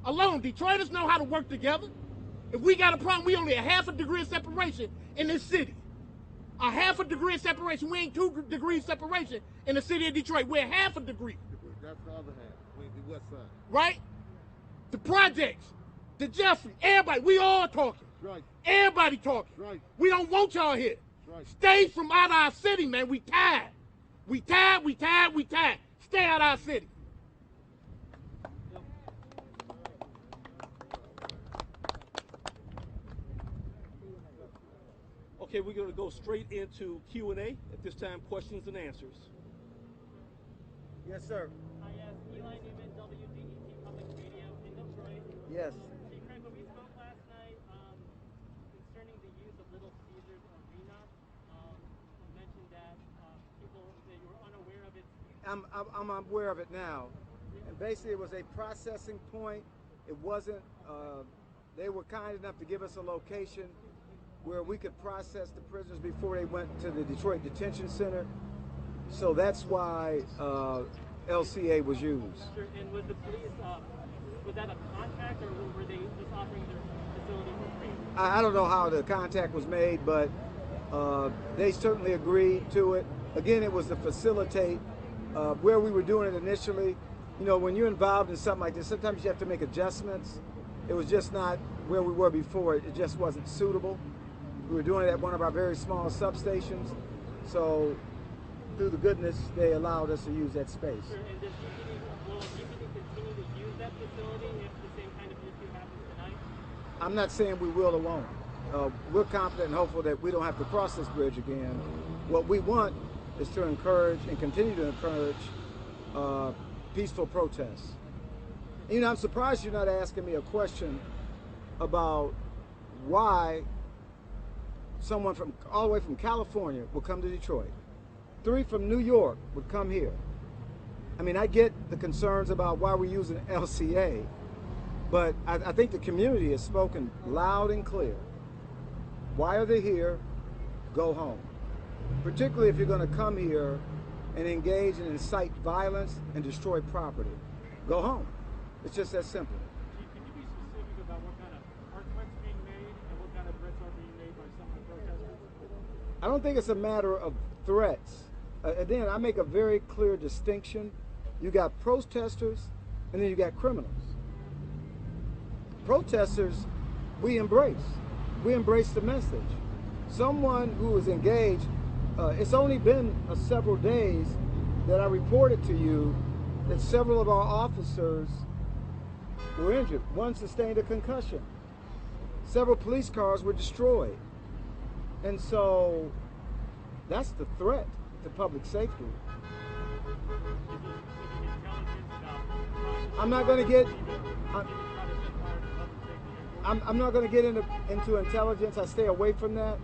Alone, Detroiters know how to work together. If we got a problem, we only a half a degree of separation in this city. A half a degree of separation. We ain't 2 degrees separation in the city of Detroit. We're half a degree. That's the other half. We the west side. Right? The projects, the Jeffrey, everybody, we all talking. Right. Everybody talking. Right. We don't want y'all here. Right. Stay from out of our city, man. We tired. We tired, we tired, we tired. Stay out of our city. Okay, we're going to go straight into Q&A. At this time, questions and answers. Yes, sir. Hi, yes. Eli Newman, WGET Public Radio in Detroit. Yes. Chief Craig, when we spoke last night concerning the use of Little Caesars Arena, you mentioned that people, that you were unaware of it. I'm aware of it now. And basically, it was a processing point. It wasn't, they were kind enough to give us a location where we could process the prisoners before they went to the Detroit Detention Center. So that's why LCA was used. Sure. And was the police, was that a contract, or were they just offering their facility for free? I don't know how the contact was made, but they certainly agreed to it. Again, it was to facilitate where we were doing it initially. You know, when you're involved in something like this, sometimes you have to make adjustments. It was just not where we were before. It just wasn't suitable. We were doing it at one of our very small substations. So through the goodness, they allowed us to use that space. Sure. And does will DPD continue to use that facility if the same kind of issue happens tonight? I'm not saying we will or won't. We're confident and hopeful that we don't have to cross this bridge again. What we want is to encourage and continue to encourage peaceful protests. You know, I'm surprised you're not asking me a question about why someone from all the way from California would come to Detroit. 3 from New York would come here. I mean, I get the concerns about why we're using LCA, but I think the community has spoken loud and clear. Why are they here? Go home. Particularly if you're going to come here and engage and incite violence and destroy property. Go home. It's just that simple. Chief, can you be specific about what kind of threats being made and what kind of threats are being made by some of the protesters? I don't think it's a matter of threats. Again, I make a very clear distinction. You got protesters and then you got criminals. Protesters, we embrace. We embrace the message. Someone who is engaged, it's only been several days that I reported to you that several of our officers were injured. One sustained a concussion. Several police cars were destroyed. And so that's the threat to public safety. I'm not going to get I'm not going to get into intelligence. I stay away from that.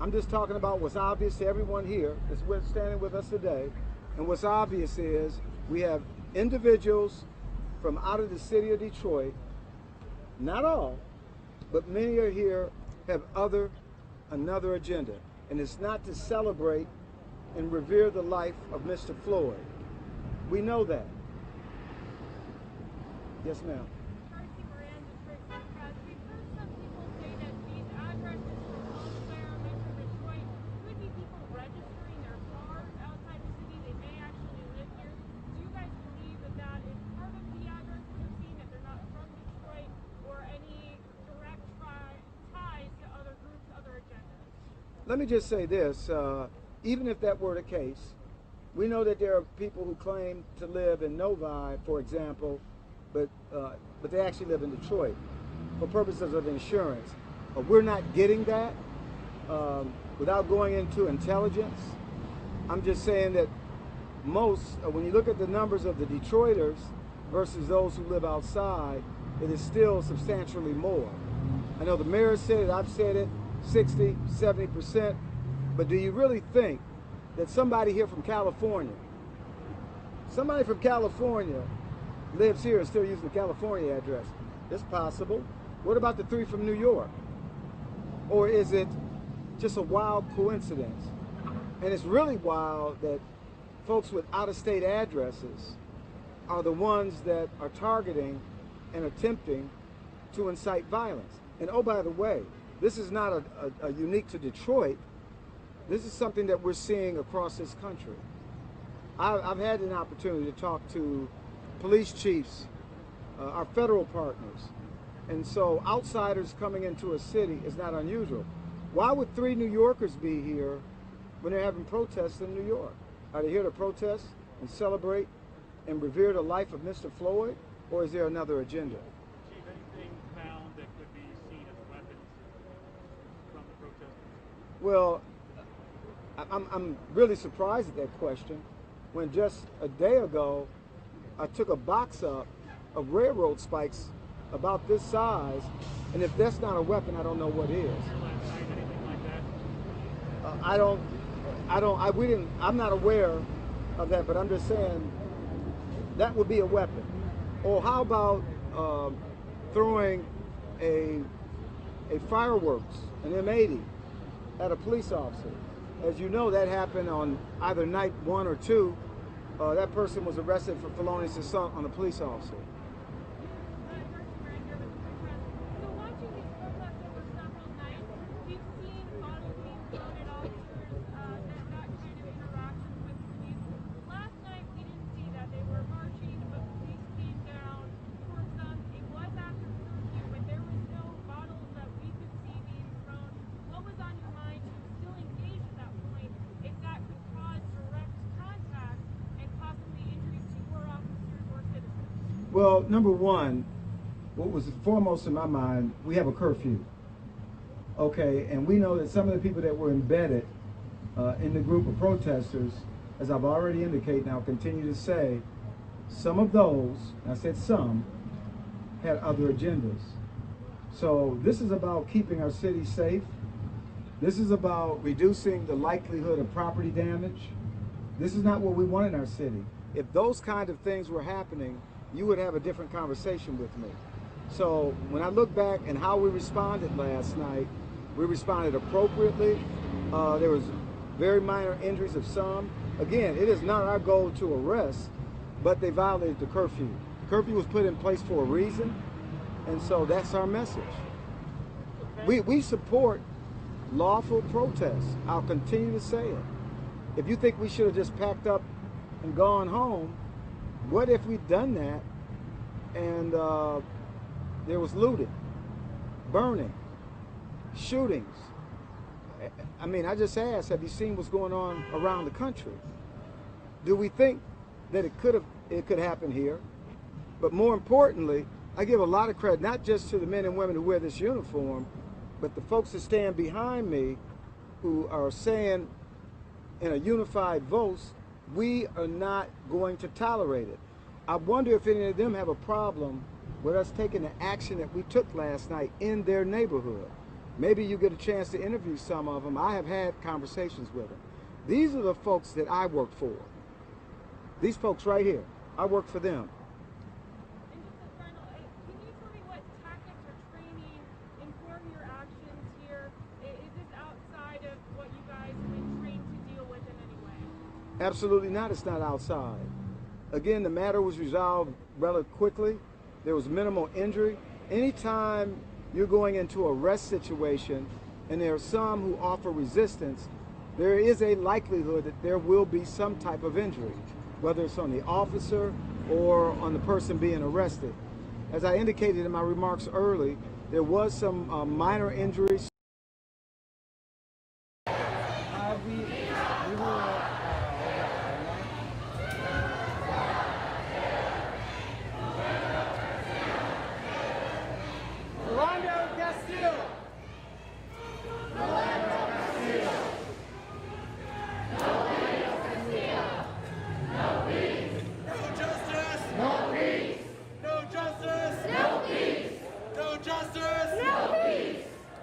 I'm just talking about what's obvious to everyone here that's standing with us today. And what's obvious is we have individuals from out of the city of Detroit, not all, but many are here, have another agenda. And it's not to celebrate and revere the life of Mr. Floyd. We know that. Yes, ma'am. Let me just say this, even if that were the case, we know that there are people who claim to live in Novi, for example, but they actually live in Detroit for purposes of insurance. We're not getting that without going into intelligence. I'm just saying that most, when you look at the numbers of the Detroiters versus those who live outside, it is still substantially more. I know the mayor said it, I've said it, 60, 70%, but do you really think that somebody here from California lives here and still using the California address? It's possible. What about the 3 from New York? Or is it just a wild coincidence? And it's really wild that folks with out-of-state addresses are the ones that are targeting and attempting to incite violence. And oh, by the way, this is not a unique to Detroit. This is something that we're seeing across this country. I've had an opportunity to talk to police chiefs, our federal partners, and so outsiders coming into a city is not unusual. Why would 3 New Yorkers be here when they're having protests in New York? Are they here to protest and celebrate and revere the life of Mr. Floyd, or is there another agenda? Chief, anything found that could be seen as weapons from the protesters? Well, I'm really surprised at that question when just a day ago I took a box up of railroad spikes about this size, and if that's not a weapon, I don't know what is. Anything like that? I'm not aware of that, but I'm just saying that would be a weapon. Or how about throwing a fireworks, an M80, at a police officer? As you know, that happened on either night 1 or 2. That person was arrested for felonious assault on a police officer. So watching these protests over several nights, we've seen bottles being thrown at officers, that kind of interaction with police. Last night we didn't see that. They were marching, but police came down towards them. It was after curfew, but there was no bottles that we could see being thrown. What was on your mind? You were still engaged at that point. If that could cause direct contact and possibly injuries to your officers or citizens. Well, number one, what was foremost in my mind, we have a curfew. Okay, and we know that some of the people that were embedded in the group of protesters, as I've already indicated, and I'll continue to say, some of those, I said some, had other agendas. So this is about keeping our city safe. This is about reducing the likelihood of property damage. This is not what we want in our city. If those kind of things were happening, you would have a different conversation with me. So when I look back and how we responded last night, we responded appropriately. There was very minor injuries of some. Again, it is not our goal to arrest, but they violated the curfew. The curfew was put in place for a reason, and so that's our message. We support lawful protests. I'll continue to say it. If you think we should have just packed up and gone home, what if we'd done that and there was looting, burning, shootings? I mean, I just asked, have you seen what's going on around the country? Do we think that it could happen here? But more importantly, I give a lot of credit, not just to the men and women who wear this uniform, but the folks that stand behind me who are saying in a unified voice, we are not going to tolerate it. I wonder if any of them have a problem with us taking the action that we took last night in their neighborhood. Maybe you get a chance to interview some of them. I have had conversations with them. These are the folks that I work for. These folks right here, I work for them. And just a final, can you tell me what tactics or training inform your actions here? Is this outside of what you guys have been trained to deal with in any way? Absolutely not. It's not outside. Again, the matter was resolved relatively quickly. There was minimal injury. Anytime you're going into a arrest situation and there are some who offer resistance, there is a likelihood that there will be some type of injury, whether it's on the officer or on the person being arrested. As I indicated in my remarks early, there was some minor injuries.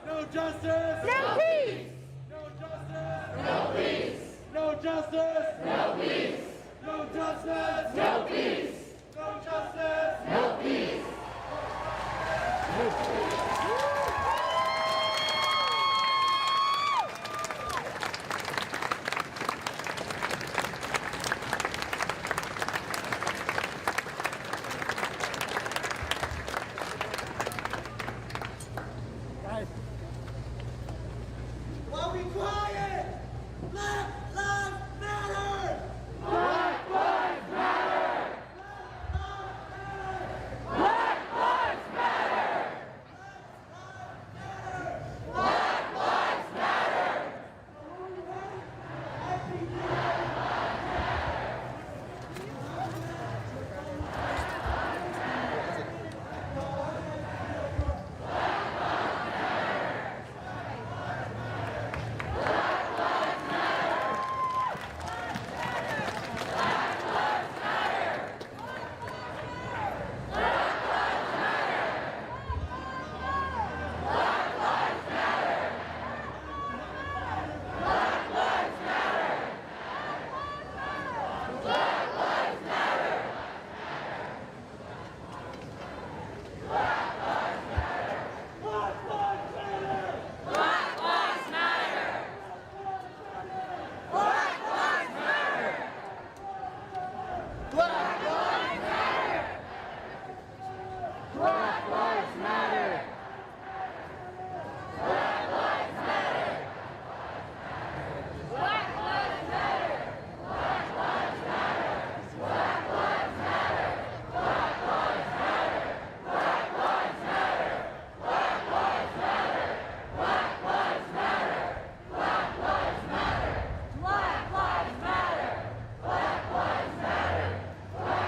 No justice! Black Lives Matter! Black Lives Matter! Black Lives Matter! Black Lives Matter! Black Lives Matter! Black Lives Matter! Black Lives Matter! Black Lives Matter! Black Lives Matter! Black Lives Matter! Black Lives Matter! Black Lives Matter! Black Lives Matter! Black Lives Matter! Black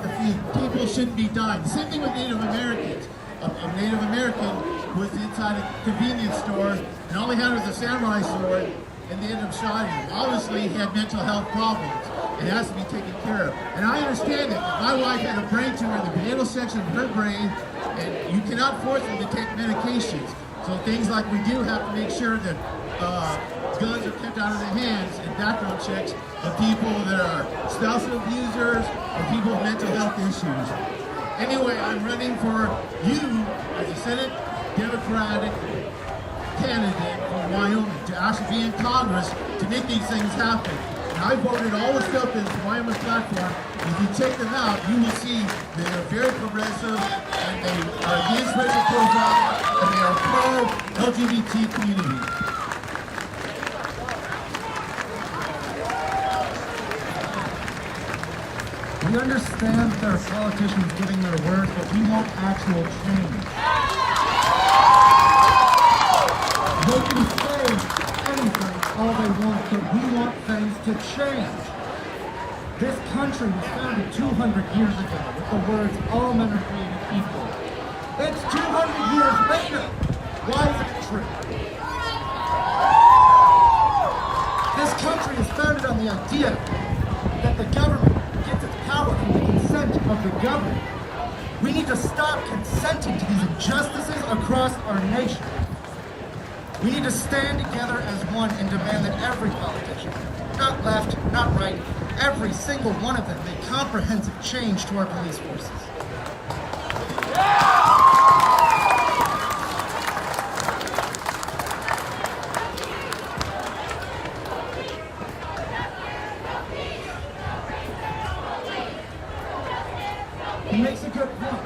the people shouldn't be dying. The same thing with Native Americans. A Native American was inside a convenience store and all he had was a samurai sword, and they ended up shooting him. Obviously, he had mental health problems. It has to be taken care of. And I understand it. My wife had a brain tumor in the behavioral section of her brain, and you cannot force them to take medications. So things like we do have to make sure that guns are kept out of their hands and background checks of people that are spousal abusers or people with mental health issues. Anyway, I'm running for you as a Senate Democratic candidate from Wyoming to actually be in Congress to make these things happen. And I voted all the stuff in the Wyoming platform. If you check them out, you will see that they're very progressive and they are against racial profiling and they are pro-LGBT community. We understand that there are politicians giving their word, but we want actual change. They can say anything all they want, but we want things to change. This country was founded 200 years ago with the words, all men are created equal. It's 200 years later. Why is it true? This country is founded on the idea that the government gets its power from the consent of the governed. We need to stop consenting to these injustices across our nation. We need to stand together as one and demand that every politician, not left, not right, every single one of them make comprehensive change to our police forces. He makes a good point.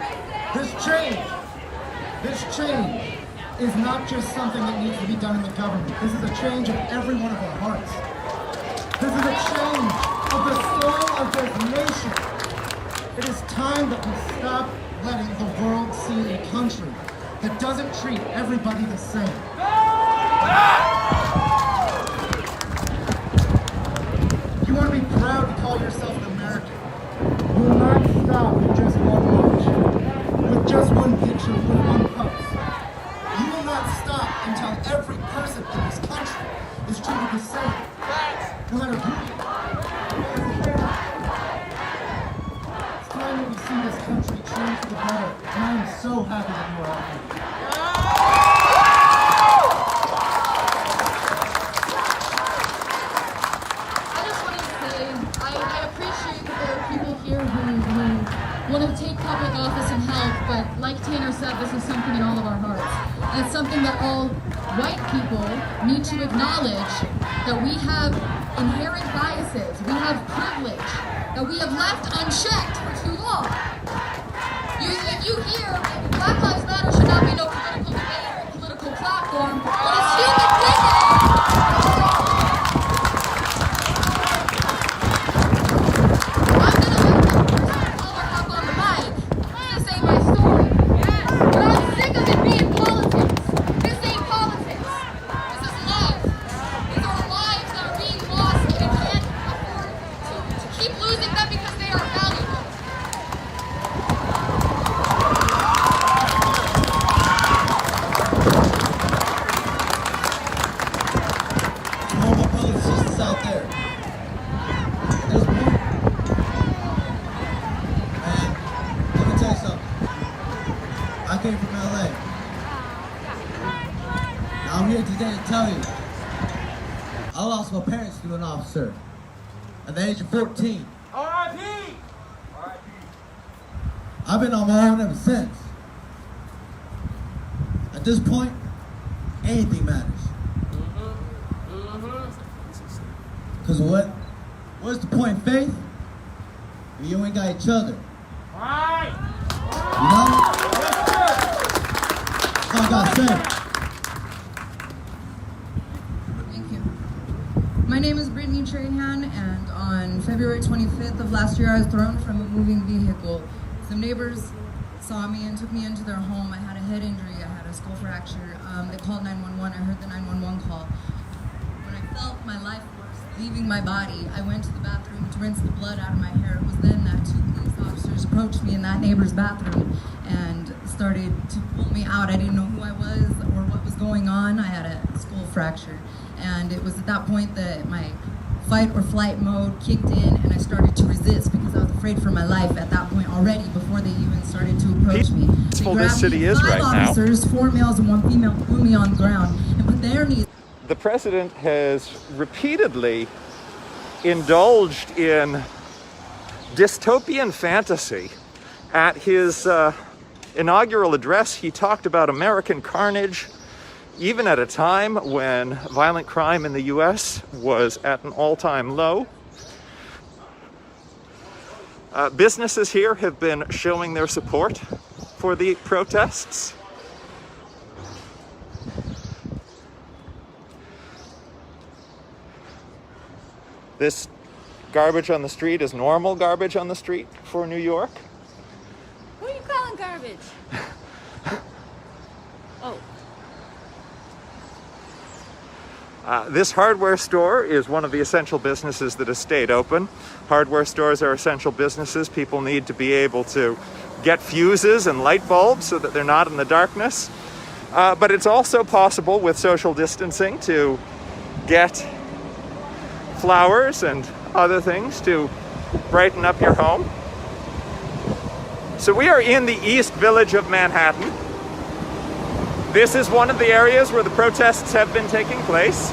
This change is not just something that needs to be done in the government. This is a change of every one of our hearts. This is a change of the soul of this nation. It is time that we stop letting the world see a country that doesn't treat everybody the same. You want to be proud to call yourself an American. You will not stop with just one march, with just one picture, with one post. You will not stop until every person in this country is treated the same, no matter who you are. It's time that we see this country change for the better, and I am so happy that you are all here. I just wanted to say, I appreciate that there are people here who want to take public office and help, but like Tanner said, this is something in all of our hearts. And it's something that all white people need to acknowledge, that we have inherent biases, we have privilege, that we have left unchecked for too long. You hear Black Lives Matter should not be no political debate or political platform, but it's human dignity. Officer at the age of 14. R.I.P. I've been on my own ever since. At this point, anything matters. Because what's the point in faith if you ain't got each other? Right. You know? That's all I gotta say. My name is Brittany Trahan, and on February 25th of last year, I was thrown from a moving vehicle. Some neighbors saw me and took me into their home. I had a head injury, I had a skull fracture. They called 911, I heard the 911 call. When I felt my life force leaving my body. I went to the bathroom to rinse the blood out of my hair. It was then that 2 police officers approached me in that neighbor's bathroom and started to pull me out. I didn't know who I was or what was going on. I had a skull fracture. And it was at that point that my fight or flight mode kicked in, and I started to resist because I was afraid for my life at that point already before they even started to approach me. They grabbed this city is 5 right now. officers, 4 males and 1 female, threw me on the ground and put their knees. The president has repeatedly indulged in dystopian fantasy. At his inaugural address, he talked about American carnage, even at a time when violent crime in the US was at an all-time low. Businesses here have been showing their support for the protests. This garbage on the street is normal garbage on the street for New York. Who are you calling garbage? Oh. This hardware store is one of the essential businesses that has stayed open. Hardware stores are essential businesses. People need to be able to get fuses and light bulbs so that they're not in the darkness. But it's also possible with social distancing to get flowers and other things to brighten up your home. So we are in the East Village of Manhattan. This is one of the areas where the protests have been taking place.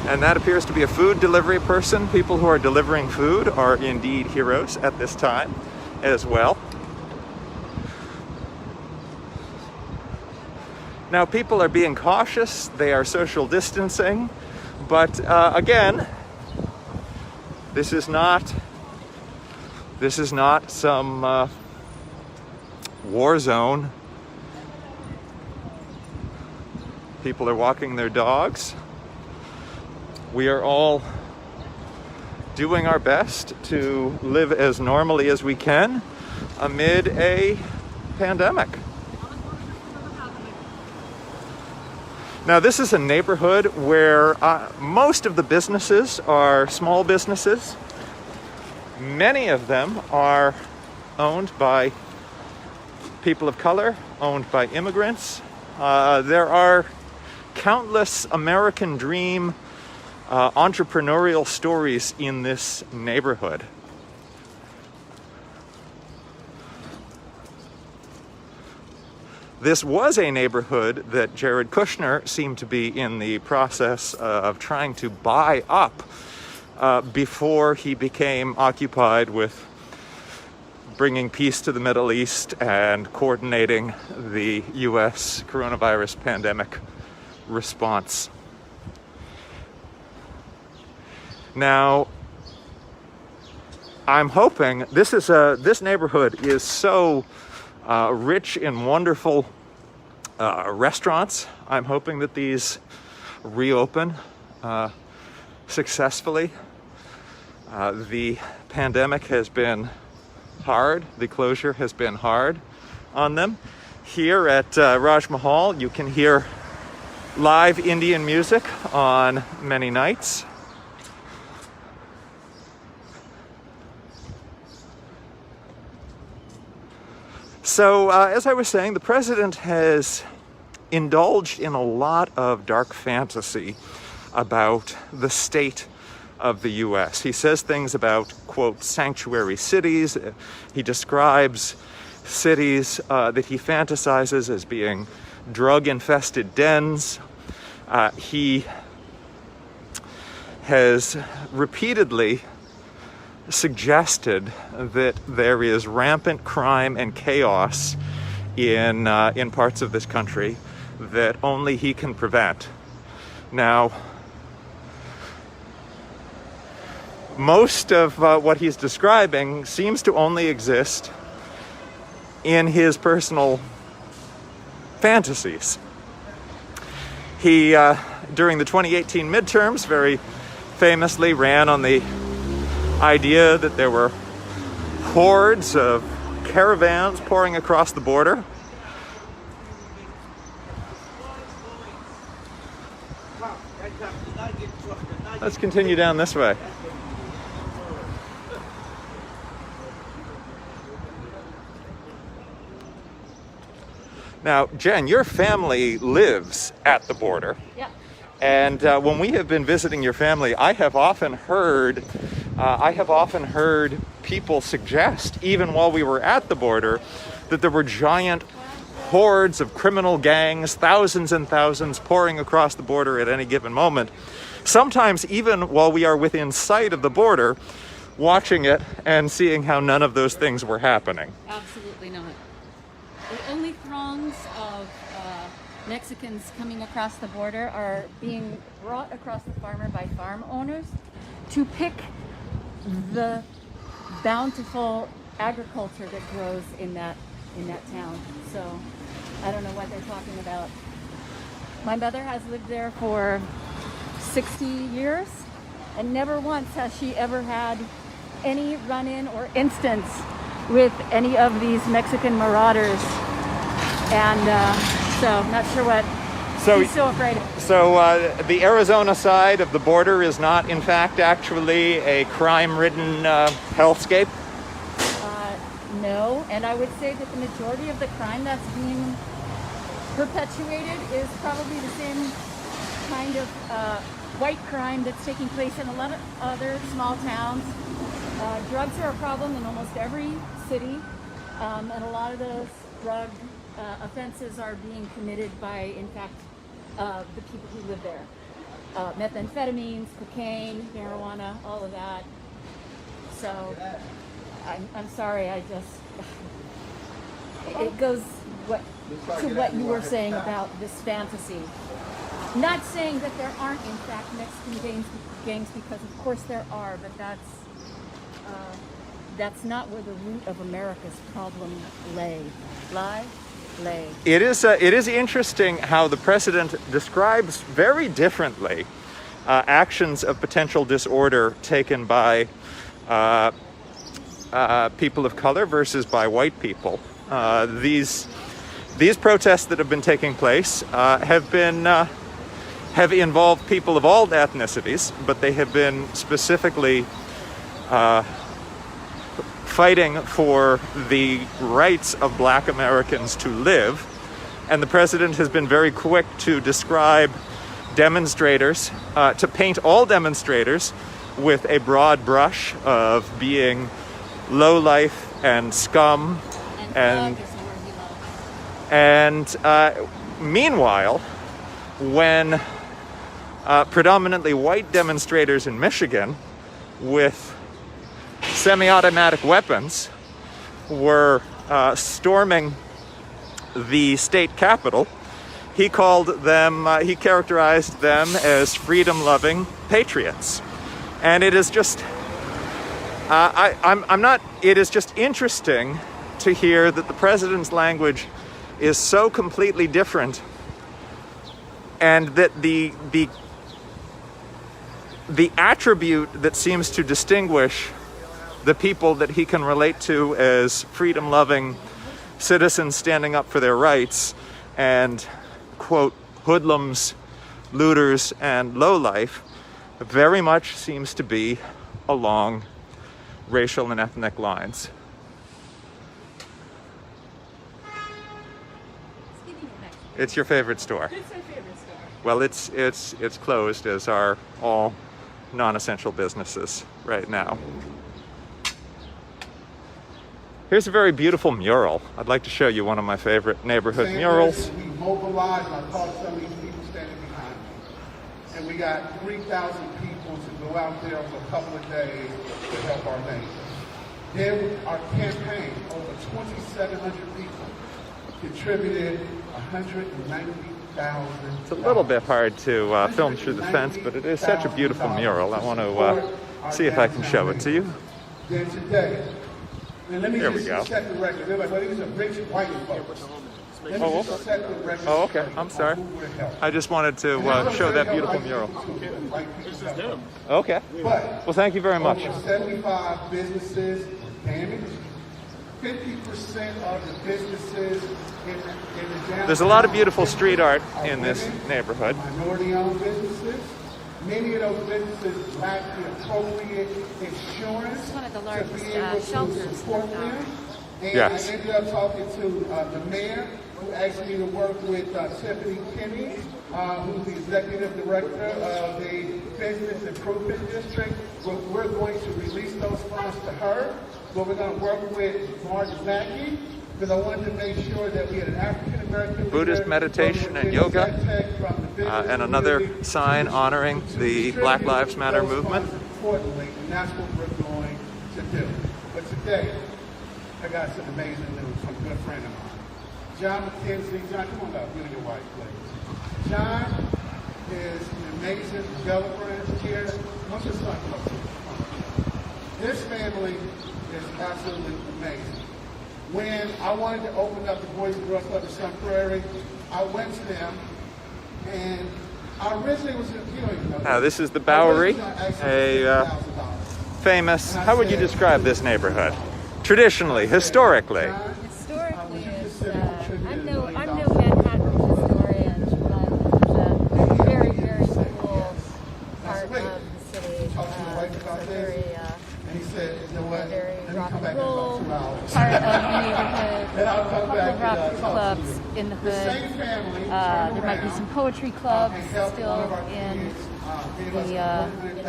And that appears to be a food delivery person. People who are delivering food are indeed heroes at this time as well. Now, people are being cautious, they are social distancing, but again, this is not some war zone. People are walking their dogs. We are all doing our best to live as normally as we can amid a pandemic. Now, this is a neighborhood where most of the businesses are small businesses. Many of them are owned by people of color, owned by immigrants. There are countless American dream entrepreneurial stories in this neighborhood. This was a neighborhood that Jared Kushner seemed to be in the process of trying to buy up before he became occupied with bringing peace to the Middle East and coordinating the US coronavirus pandemic response. Now, I'm hoping this neighborhood is so rich in wonderful restaurants. I'm hoping that these reopen successfully. The pandemic has been hard. The closure has been hard on them. Here at Raj Mahal, you can hear live Indian music on many nights. So, as I was saying, the president has indulged in a lot of dark fantasy about the state of the U.S. He says things about, quote, sanctuary cities. He describes cities that he fantasizes as being drug-infested dens. He has repeatedly suggested that there is rampant crime and chaos in parts of this country that only he can prevent. Now, most of what he's describing seems to only exist in his personal fantasies. He, during the 2018 midterms, very famously ran on the idea that there were hordes of caravans pouring across the border. Let's continue down this way. Now, Jen, your family lives at the border. Yeah. And when we have been visiting your family, I have often heard people suggest, even while we were at the border, that there were giant hordes of criminal gangs, thousands and thousands pouring across the border at any given moment. Sometimes even while we are within sight of the border, watching it and seeing how none of those things were happening. Absolutely not. The only throngs of Mexicans coming across the border are being brought across the farm by farm owners to pick the bountiful agriculture that grows in that town. So I don't know what they're talking about. My mother has lived there for 60 years, and never once has she ever had any run-in or instance with any of these Mexican marauders. And so I'm not sure what she's so afraid of. So the Arizona side of the border is not, in fact, actually a crime-ridden hellscape? No, and I would say that the majority of the crime that's being perpetuated is probably the same kind of white crime that's taking place in a lot of other small towns. Drugs are a problem in almost every city, and a lot of those drug offenses are being committed by, in fact, the people who live there. Methamphetamines, cocaine, marijuana, all of that. So I'm sorry, it goes to what you were saying about this fantasy. Not saying that there aren't, in fact, Mexican gangs, because of course there are, but that's not where the root of America's problem lay. It is interesting how the president describes very differently actions of potential disorder taken by people of color versus by white people. These protests that have been taking place have involved people of all ethnicities, but they have been specifically fighting for the rights of Black Americans to live. And the president has been very quick to describe demonstrators, to paint all demonstrators with a broad brush of being lowlife and scum. And meanwhile, when predominantly white demonstrators in Michigan with semi-automatic weapons were storming the state capitol, he characterized them as freedom-loving patriots. And it is just, it is just interesting to hear that the president's language is so completely different, and that the attribute that seems to distinguish the people that he can relate to as freedom-loving citizens standing up for their rights and, quote, hoodlums, looters, and lowlife very much seems to be along racial and ethnic lines. It's your favorite store. It's my favorite store. Well, it's closed, as are all non-essential businesses right now. Here's a very beautiful mural. I'd like to show you one of my favorite neighborhood murals. We mobilized, I called some of these people standing behind me. And we got 3,000 people to go out there for a couple of days to help our neighbors. Then our campaign, over 2,700 people contributed $190,000. It's a little bit hard to film through the fence, but it is such a beautiful mural. I want to see if I can show it to you. Then today, and let me There just we go. set the record. They're like, well, these are rich white folks. Let me Oh, just set the record. Oh, okay. I'm sorry. I just wanted to show that beautiful mural. This is them. Okay. But Well, thank you very much. over 75 businesses were damaged. 50% of the businesses in the downtown. There's a lot of beautiful street art in this neighborhood. Minority-owned businesses. Many of those businesses lack the appropriate insurance It's one of the to largest be able to shelters. support them. And Yes. I ended up talking to the mayor, who asked me to work with Tiffany Kinney, who's the executive director of the Business Improvement District. We're going to release those funds to her, but we're going to work with Martin Mackey, because I wanted to make sure that we had an African-American Buddhist meditation and yoga, and another sign honoring the Black Lives Matter movement. Importantly, and that's what we're going to do. But today, I got some amazing news from a good friend of mine. John McKenzie. John, come on up, you and your wife, please. John is an amazing developer here. What's your son come up to? This family is absolutely amazing. When I wanted to open up the Boys and Girls Club in Sun Prairie, I went to them, and I originally was, you don't even know. Now, this is the Bowery, a famous, how would you describe this neighborhood? Traditionally, historically. Historically, I'm no Manhattan historian, but it's a very, very cool part of the city. Very, and he said, you know what, very let me rock come back and in roll about 2 hours. part of the neighborhood. Then I'll come A back couple and of rock talk to clubs you. in the The hood. same family There might be some poetry clubs still in the neighborhood. A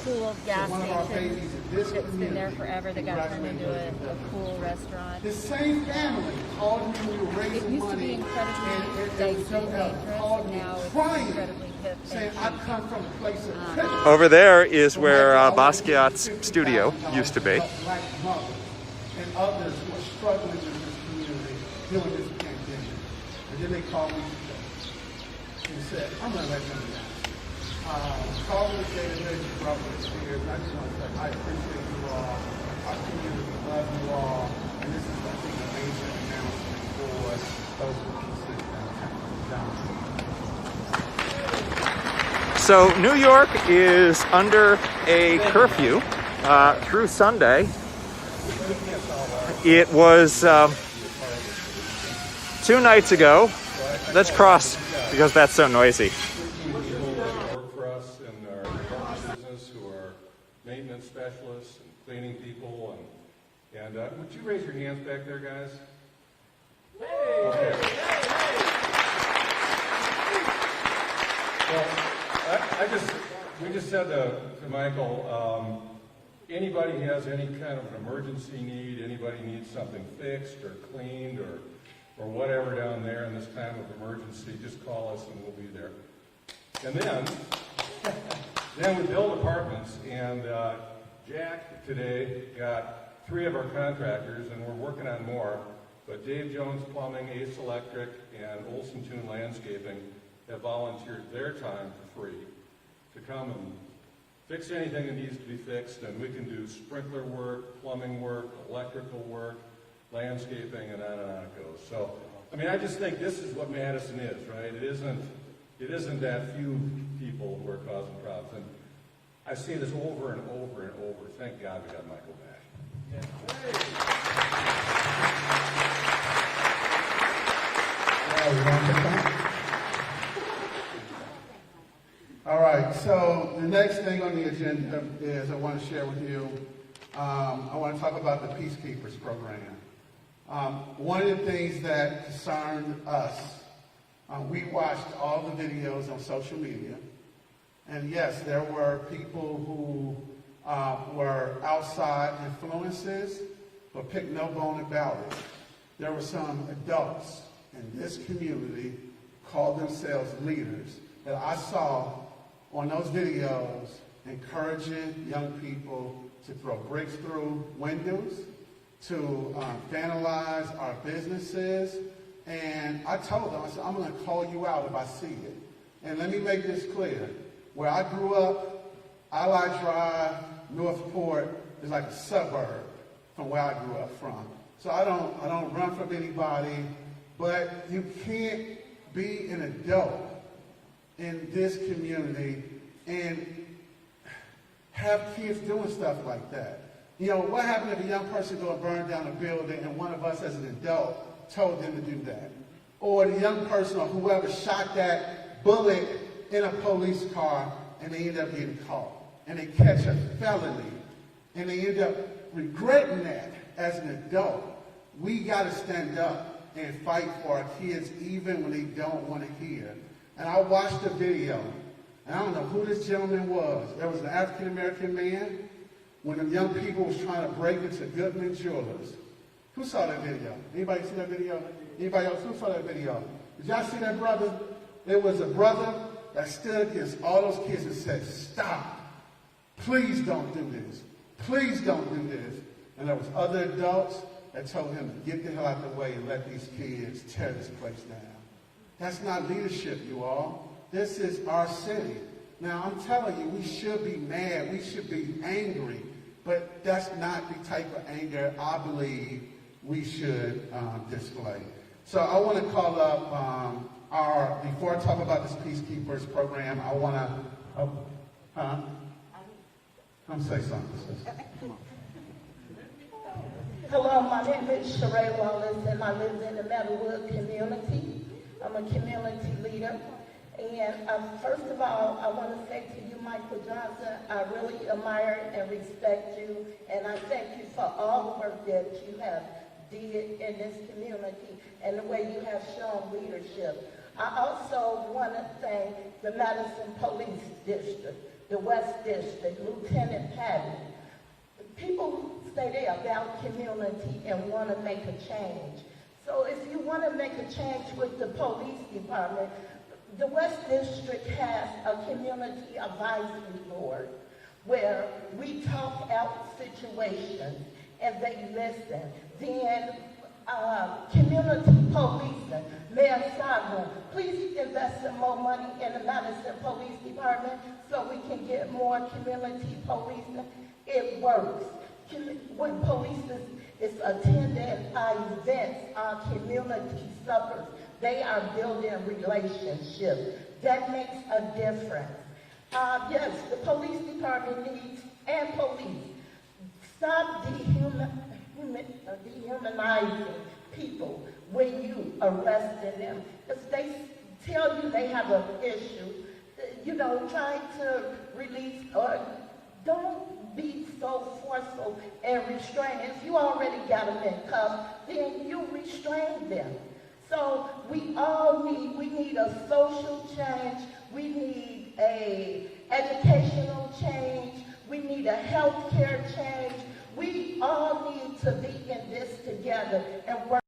cool gas station that's been there forever that got turned into a cool restaurant. The same family called me when we were It raising used to money. be incredibly dicey and dangerous, and now it's incredibly hip Saying, and I chic. come from a place of privilege. Over there is where Basquiat's studio used to be. Black mothers and others who are struggling in this community during this pandemic. And then they called me today and said, I'm going to let them down. Call me today and let you brother here. And I just want to say, I appreciate you all. Our community love you all. And this is something amazing announcement for those who consider downtown. So New York is under a curfew through Sunday. It was 2 nights ago. Let's cross because that's so noisy. People who work for us in our business, who are maintenance specialists and cleaning people, and would you raise your hands back there, guys? Okay. Well, we just said to Michael, anybody has any kind of an emergency need, anybody needs something fixed or cleaned or whatever down there in this time of emergency, just call us and we'll be there. And then we build apartments, and Jack today got 3 of our contractors, and we're working on more, but Dave Jones Plumbing, Ace Electric, and Olson Toon Landscaping have volunteered their time for free to come and fix anything that needs to be fixed, and we can do sprinkler work, plumbing work, electrical work, landscaping, and on it goes. So, I mean, I just think this is what Madison is, right? It isn't that few people who are causing problems. And I say this over and over and over. Thank God we got Michael back. All right, so the next thing on the agenda is I want to share with you, I want to talk about the Peacekeepers program. One of the things that concerned us, we watched all the videos on social media, and yes, there were people who were outside influences, but picked no bone about it. There were some adults in this community called themselves leaders that I saw on those videos encouraging young people to throw bricks through windows, to vandalize our businesses. And I told them, I said, I'm going to call you out if I see it. And let me make this clear. Where I grew up, Ally Drive, Northport, is like a suburb from where I grew up from. So I don't run from anybody, but you can't be an adult in this community and have kids doing stuff like that. You know, what happened if a young person go and burn down a building and one of us as an adult told them to do that? Or the young person or whoever shot that bullet in a police car and they end up getting caught and they catch a felony and they end up regretting that as an adult. We got to stand up and fight for our kids even when they don't want to hear. And I watched the video, and I don't know who this gentleman was. There was an African-American man when the young people was trying to break into Goodman Jewelers. Who saw that video? Anybody see that video? Anybody else? Who saw that video? Did y'all see that brother? There was a brother that stood against all those kids and said, stop. Please don't do this. Please don't do this. And there was other adults that told him to get the hell out of the way and let these kids tear this place down. That's not leadership, you all. This is our city. Now, I'm telling you, we should be mad. We should be angry. But that's not the type of anger I believe we should display. So I want to call up before I talk about this Peacekeepers program, I want to, come say something. Hello, my name is Sheree Wallace, and I live in the Meadowwood community. I'm a community leader. And first of all, I want to say to you, Michael Johnson, I really admire and respect you, and I thank you for all the work that you have did in this community and the way you have shown leadership. I also want to thank the Madison Police District, the West District, Lieutenant Patton. People say they're about community and want to make a change. So if you want to make a change with the police department, the West District has a community advisory board where we talk out situations and they listen. Then community policing, Mayor Simon, please invest some more money in the Madison Police Department so we can get more community policing. It works. When police is attending our events, our community suffers. They are building relationships. That makes a difference. Yes, the police department needs, and police, stop dehumanizing people when you arresting them. If they tell you they have an issue, you know, try to release or don't be so forceful and restrain. If you already got them in cuffs, then you restrain them. So we need a social change, we need a educational change, we need a healthcare change. We all need to be in this together and work.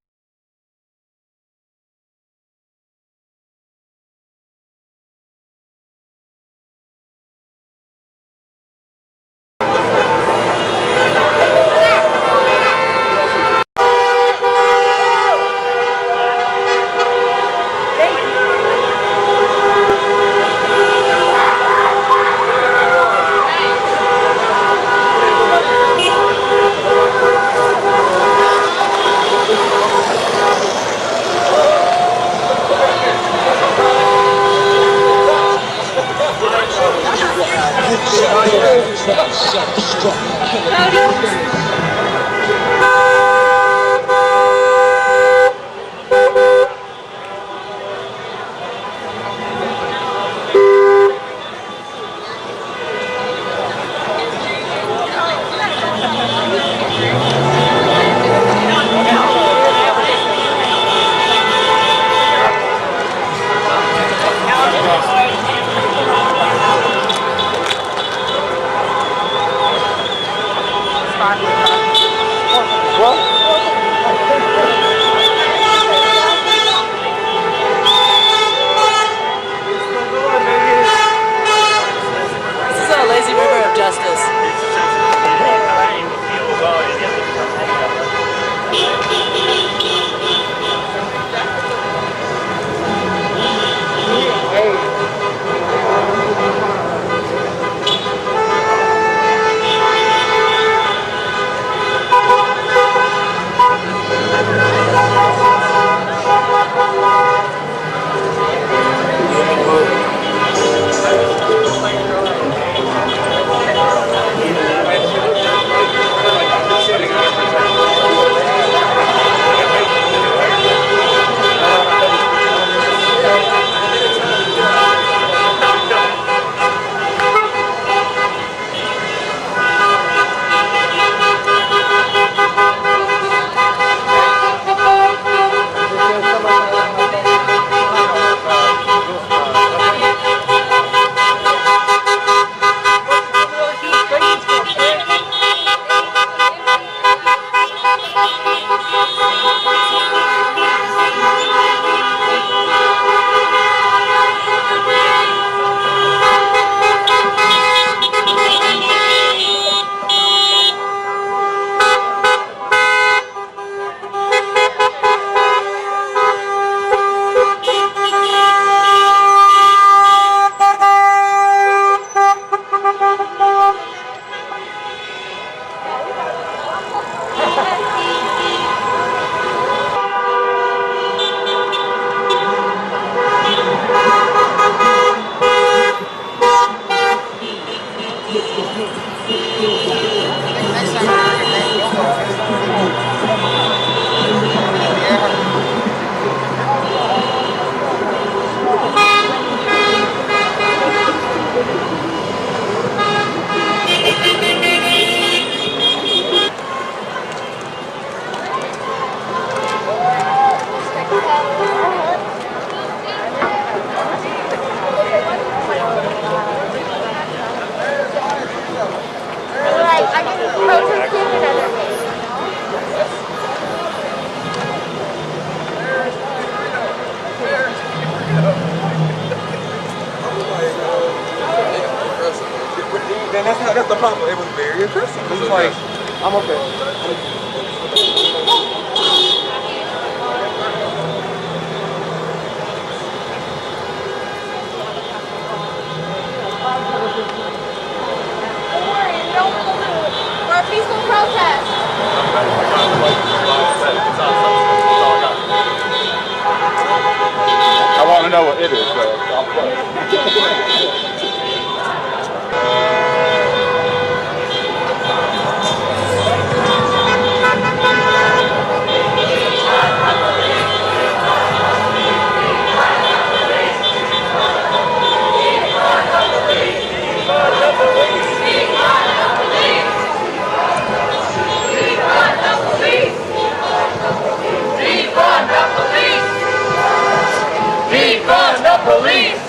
That's the problem. It was very aggressive. It was like, I'm okay. For a peaceful protest. I want to know what it is, so Defund the police!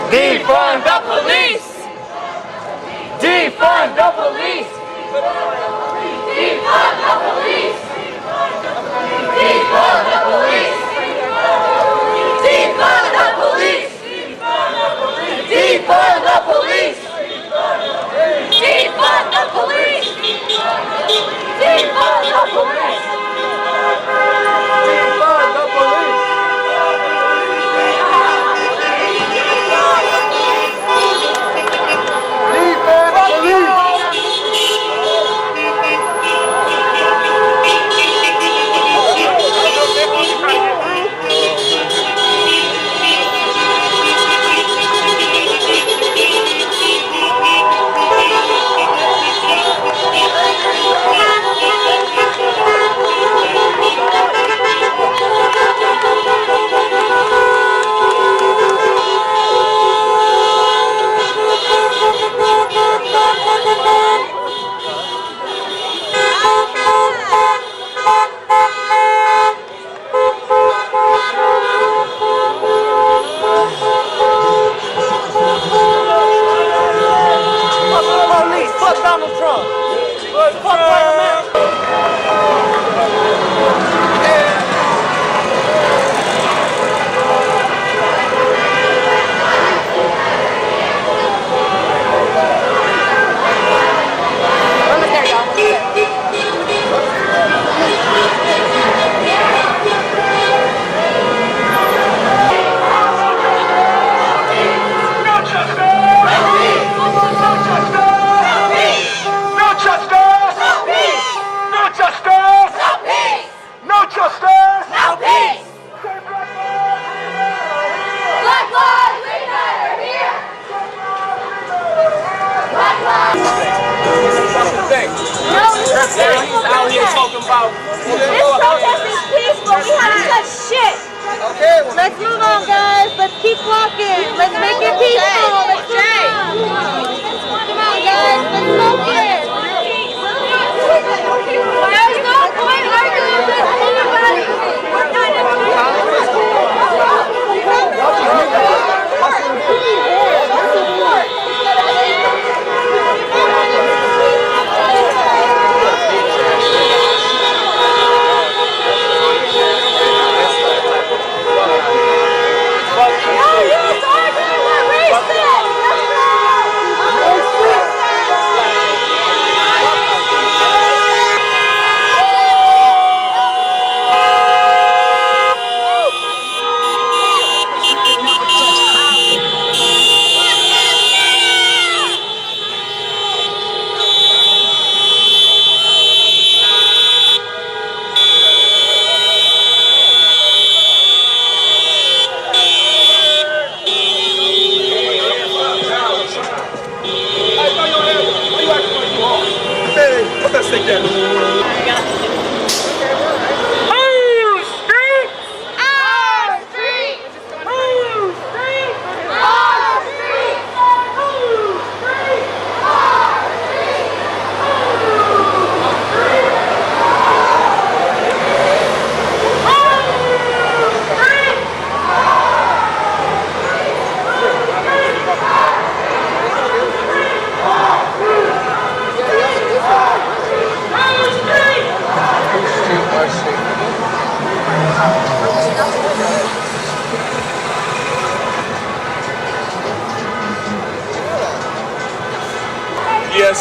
Defund the police! Defund the police! Defund the police! Defund the police! Defund the police! Defund the police! Defund the police! Defund the police! Let's move on, guys. Let's keep walking. Let's make it peaceful. Let's move on. Come on, guys. Let's focus. There's no point arguing with anybody. We're not in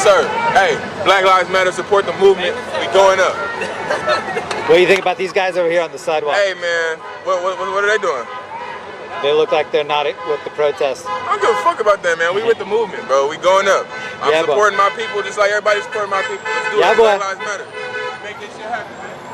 sir. Hey, Black Lives Matter, support the movement. We going up. What do you think about these guys over here on the sidewalk? Hey, man, what are they doing? They look like they're not with the protest. I don't give a fuck about that, man. We with the movement, bro. We going up. I'm supporting my people just like everybody's supporting my people. Let's do it. boy. Black Lives Matter. Make this shit happen, man.